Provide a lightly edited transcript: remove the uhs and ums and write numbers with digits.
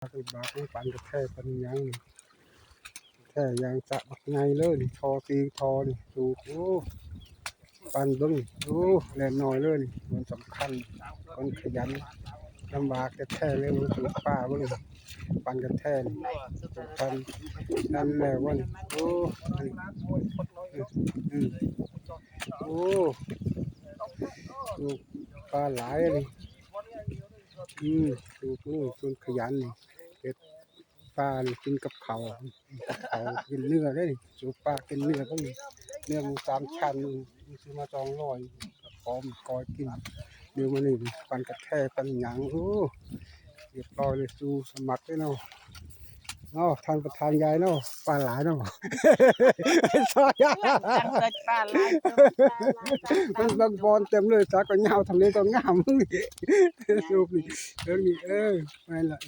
คือบาปปันกระแทกปันยังแท้ยังจะบักไงเลยนี่ทอตีทอนี่ดูโอ้ปันเบิ้งดูแรงน้อยเลยนี่มันสำคัญคนขยันลำบากกระแทกเลยมันถูกป้าเบิ้งปันกระแทกปันนั่นแหละวันโอ้โอ้ดูปลาหลายเลยดูคนขยันนี่เด็ดปลานี่กินกับเขากินเนื้อได้สูบปลากินเนื้อก็มีเนื้อมัน3 ชั้นมีซื้อมา200พร้อมกอยกินเดี๋ยวมันนี่ปันกระแทกปันหยังโอ้เรียบร้อยเลยสู้สมัครได้เนาะทางประธานยายเนาะปลาหลายเนาะซอยมันบางบอลเต็มเลยจักก็เหงาทำเลก็งามมึงสูบนี่นี่ไม่ละ